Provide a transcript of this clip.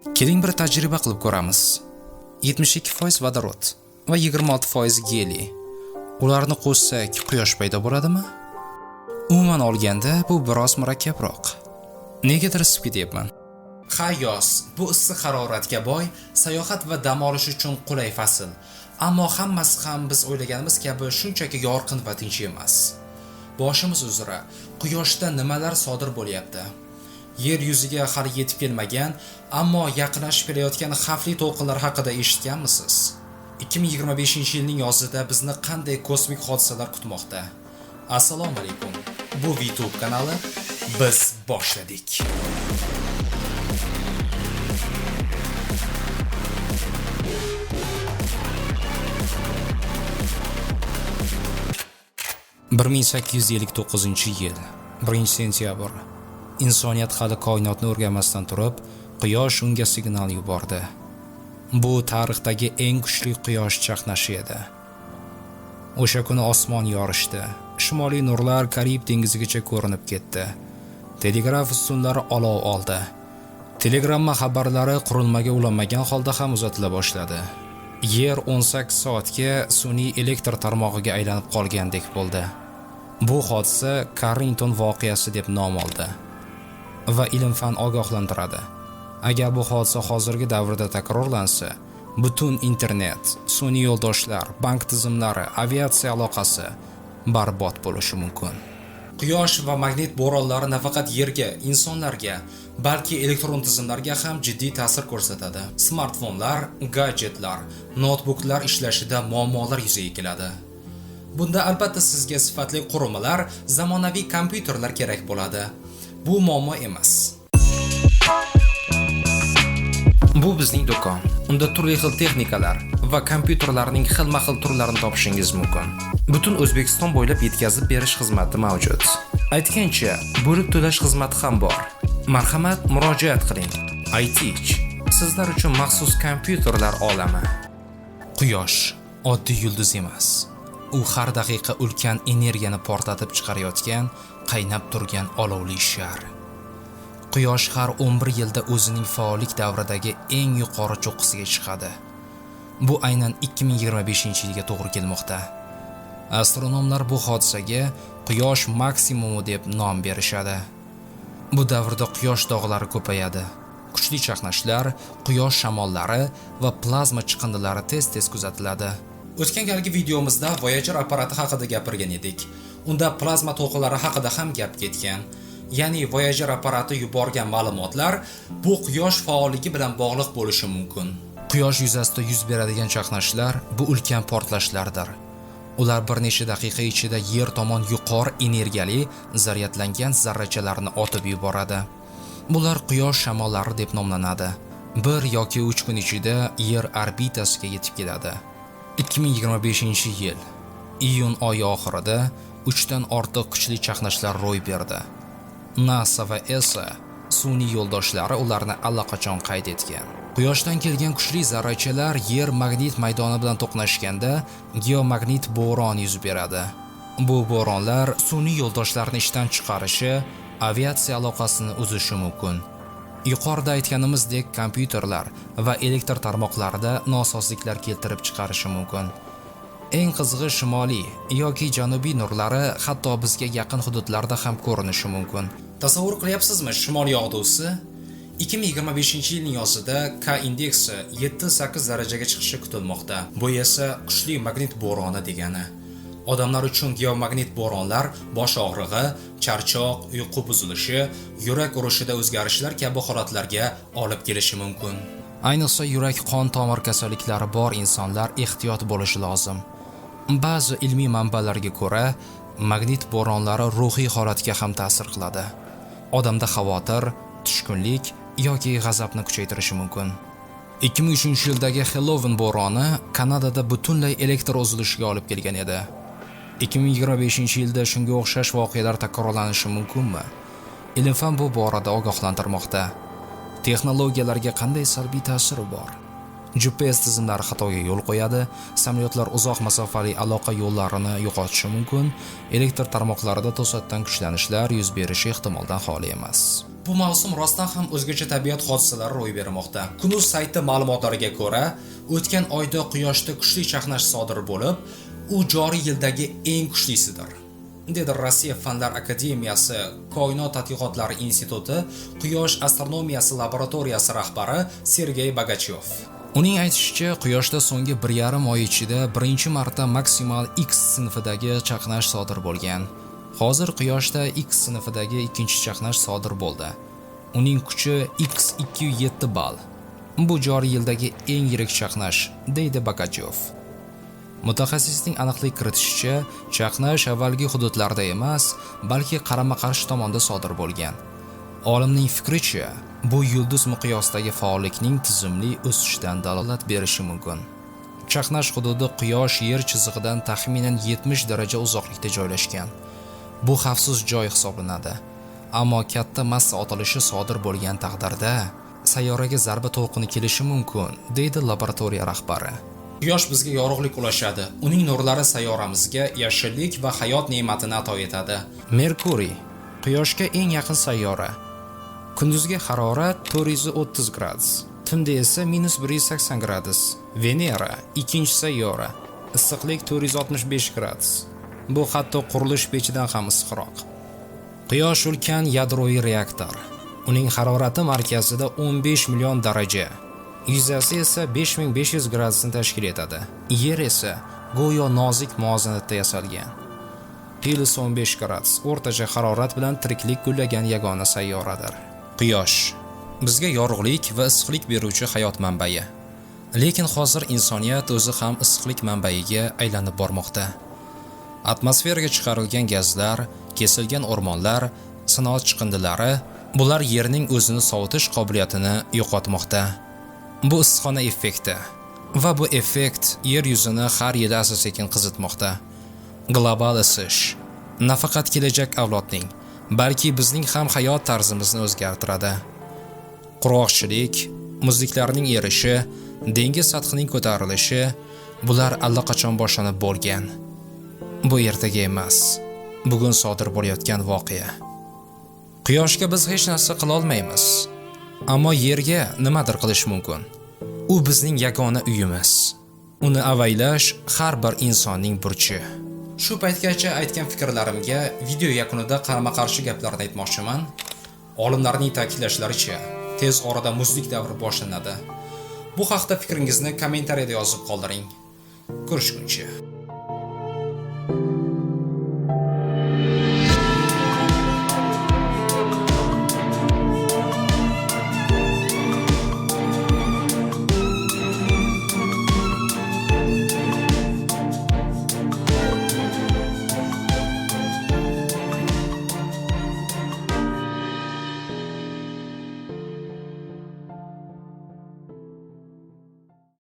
Keling bir tajriba qilib ko'ramiz. 72% vodorod va 26% geliy. Ularni qo'shsak, quyosh paydo bo'ladimi? Umuman olganda, bu biroz murakkabroq. Negadir isib ketyapman. Yoz, bu issiq haroratga boy, sayohat va dam olish uchun qulay fasl. Ammo hammasi ham biz o'ylaganimiz kabi shunchaki yorqin va tinch emas. Boshimiz uzra, quyoshda nimalar sodir bo'lyapti? Yer yuziga hali yetib kelmagan, ammo yaqinlashib kelayotgan xavfli to'lqinlar haqida eshitganmisiz? 2025-yilning yozida bizni qanday kosmik hodisalar kutmoqda? Assalomu alaykum. Bu YouTube kanali biz boshladik. (1859) yil 1-sentyabr. Insoniyat hali koinotni o'rganmasdan turib, quyosh unga signal yubordi. Bu tarixdagi eng kuchli quyosh chaqnashi edi. O'sha kuni osmon yorishdi. Shimoliy nurlar Karib dengizigacha ko'rinib ketdi. Telegraf ustunlari olov oldi. Telegramma xabarlari qurilmaga ulanmagan holda ham uzatila boshladi. Yer 18 soatga sun'iy elektr tarmog'iga aylanib qolgandek bo'ldi. Bu hodisa Carrington voqeasi deb nom oldi va ilm-fan ogohlantiradi. Agar bu hodisa hozirgi davrda takrorlansa, butun internet, sun'iy yo'ldoshlar, bank tizimlari, aviatsiya aloqasi barbod bo'lishi mumkin. Quyosh va magnit bo'ronlari nafaqat yerga, insonlarga, balki elektron tizimlarga ham jiddiy ta'sir ko'rsatadi. Smartfonlar, gadjetlar, notebooklar ishlashida muammolar yuzaga keladi. Bunda albatta sizga sifatli qurilmalar, zamonaviy kompyuterlar kerak bo'ladi. Bu muammo emas. Bu bizning do'kon. Unda turli xil texnikalar va kompyuterlarning xilma-xil turlarini topishingiz mumkin. Butun O'zbekiston bo'ylab yetkazib berish xizmati mavjud. Aytgancha, bo'lib to'lash xizmati ham bor. Marhamat, murojaat qiling. iTeach sizlar uchun maxsus kompyuterlar olami. Quyosh oddiy yulduz emas. U har daqiqa ulkan energiyani portlatib chiqarayotgan, qaynab turgan olovli shar. Quyosh har 11 yilda o'zining faollik davridagi eng yuqori cho'qqisiga chiqadi. Bu aynan 2025-yilga to'g'ri kelmoqda. Astronomlar bu hodisaga quyosh maksimumi deb nom berishadi. Bu davrda quyosh dog'lari ko'payadi. Kuchli chaqnashlar, quyosh shamollari va plazma chiqindilari tez-tez kuzatiladi. O'tgan galgi videomizda Voyager apparati haqida gapirgan edik. Unda plazma to'lqinlari haqida ham gap ketgan. Ya'ni Voyager apparati yuborgan ma'lumotlar bu quyosh faolligi bilan bog'liq bo'lishi mumkin. Quyosh yuzasida yuz beradigan chaqnashlar bu ulkan portlashlardir. Ular bir necha daqiqa ichida yer tomon yuqori energiyali zaryadlangan zarrachalarni otib yuboradi. Bular quyosh shamollari deb nomlanadi. 1 yoki 3 kun ichida yer orbitasiga yetib keladi. 2025-yil iyun oyi oxirida 3 dan ortiq kuchli chaqnashlar ro'y berdi. NASA va ESA sun'iy yo'ldoshlari ularni allaqachon qayd etgan. Quyoshdan kelgan kuchli zarrachalar yer magnit maydoni bilan to'qnashganda geomagnit bo'ron yuz beradi. Bu bo'ronlar sun'iy yo'ldoshlarni ishdan chiqarishi, aviatsiya aloqasini uzishi mumkin. Yuqorida aytganimizdek, kompyuterlar va elektr tarmoqlarida nosozliklar keltirib chiqarishi mumkin. Eng qizig'i shimoliy yoki janubiy nurlari hatto bizga yaqin hududlarda ham ko'rinishi mumkin. Tasavvur qilyapsizmi, shimol yog'dusi 2025-yilning yozida K indeksi 7-8 darajaga chiqishi kutilmoqda. Bu esa kuchli magnit bo'roni degani. Odamlar uchun geomagnit bo'ronlar bosh og'rig'i, charchoq, uyqu buzilishi, yurak urishida o'zgarishlar kabi holatlarga olib kelishi mumkin. Ayniqsa yurak qon tomir kasalliklari bor insonlar ehtiyot bo'lishi lozim. Ba'zi ilmiy manbalarga ko'ra, magnit bo'ronlari ruhiy holatga ham ta'sir qiladi. Odamda xavotir, tushkunlik yoki g'azabni kuchaytirishi mumkin. 2003-yildagi Halloween bo'roni Kanadada butunlay elektr uzilishiga olib kelgan edi. 2025-yilda shunga o'xshash voqealar takrorlanishi mumkinmi? Ilm-fan bu borada ogohlantirmoqda. Texnologiyalarga qanday salbiy ta'siri bor? GPS tizimlari xatoga yo'l qo'yadi, samolyotlar uzoq masofali aloqa yo'llarini yo'qotishi mumkin, elektr tarmoqlarida to'satdan kuchlanishlar yuz berishi ehtimoldan xoli emas. Bu mavsum rostdan ham o'zgacha tabiat hodisalari ro'y bermoqda. Kunuz sayti ma'lumotlariga ko'ra, o'tgan oyda Quyoshda kuchli chaqnash sodir bo'lib, u joriy yildagi eng kuchlisidir, dedi Rossiya Fanlar akademiyasi Koinot tadqiqotlari instituti Quyosh astronomiyasi laboratoriyasi rahbari Sergey Bogachyov. Uning aytishicha, Quyoshda so'nggi 1,5 oy ichida birinchi marta maksimal X sinfidagi chaqnash sodir bo'lgan. Hozir Quyoshda X sinfidagi ikkinchi chaqnash sodir bo'ldi. Uning kuchi X207 ball. Bu joriy yildagi eng yirik chaqnash, deydi Bogachyov. Mutaxassisning aniqlik kiritishicha, chaqnash avvalgi hududlarda emas, balki qarama-qarshi tomonda sodir bo'lgan. Olimning fikricha, bu yulduz miqyosidagi faollikning tizimli o'sishidan dalolat berishi mumkin. Chaqnash hududi Quyosh yer chizig'idan taxminan 70 daraja uzoqlikda joylashgan. Bu xavfsiz joy hisoblanadi. Ammo katta massa otilishi sodir bo'lgan taqdirda sayyoraga zarba to'lqini kelishi mumkin, deydi laboratoriya rahbari. Quyosh bizga yorug'lik ulashadi. Uning nurlari sayyoramizga yashillik va hayot ne'matini ato etadi. Merkuriy Quyoshga eng yaqin sayyora. Kunduzgi harorat 430 gradus, tunda esa -180 gradus. Venera ikkinchi sayyora. Issiqlik 465 gradus. Bu hatto qurilish pechidan ham issiqroq. Quyosh ulkan yadroviy reaktor. Uning harorati markazida 15 million daraja. Yuzasi esa 5500 gradusni tashkil etadi. Yer esa go'yo nozik muvozanatda yasalgan. +15 gradus o'rtacha harorat bilan tiriklik gullagan yagona sayyoradir. Quyosh bizga yorug'lik va issiqlik beruvchi hayot manbai. Lekin hozir insoniyat o'zi ham issiqlik manbaiga aylanib bormoqda. Atmosferaga chiqarilgan gazlar, kesilgan o'rmonlar, sanoat chiqindilari, bular yerning o'zini sovutish qobiliyatini yo'qotmoqda. Bu issiqxona effekti va bu effekt yer yuzini har yili asta-sekin qizitmoqda. Global isish nafaqat kelajak avlodning, balki bizning ham hayot tarzimizni o'zgartiradi. Qurg'oqchilik, muzliklarning erishi, dengiz sathining ko'tarilishi, bular allaqachon boshlanib bo'lgan. Bu ertaga emas, bugun sodir bo'layotgan voqea. Quyoshga biz hech narsa qila olmaymiz, ammo yerga nimadir qilish mumkin. U bizning yagona uyimiz. Uni avaylash har bir insonning burchi. Shu paytgacha aytgan fikrlarimga video yakunida qarama-qarshi gaplarni aytmoqchiman. Olimlarning ta'kidlashlaricha, tez orada muzlik davri boshlanadi. Bu haqda fikringizni kommentariyada yozib qoldiring. Ko'rishguncha.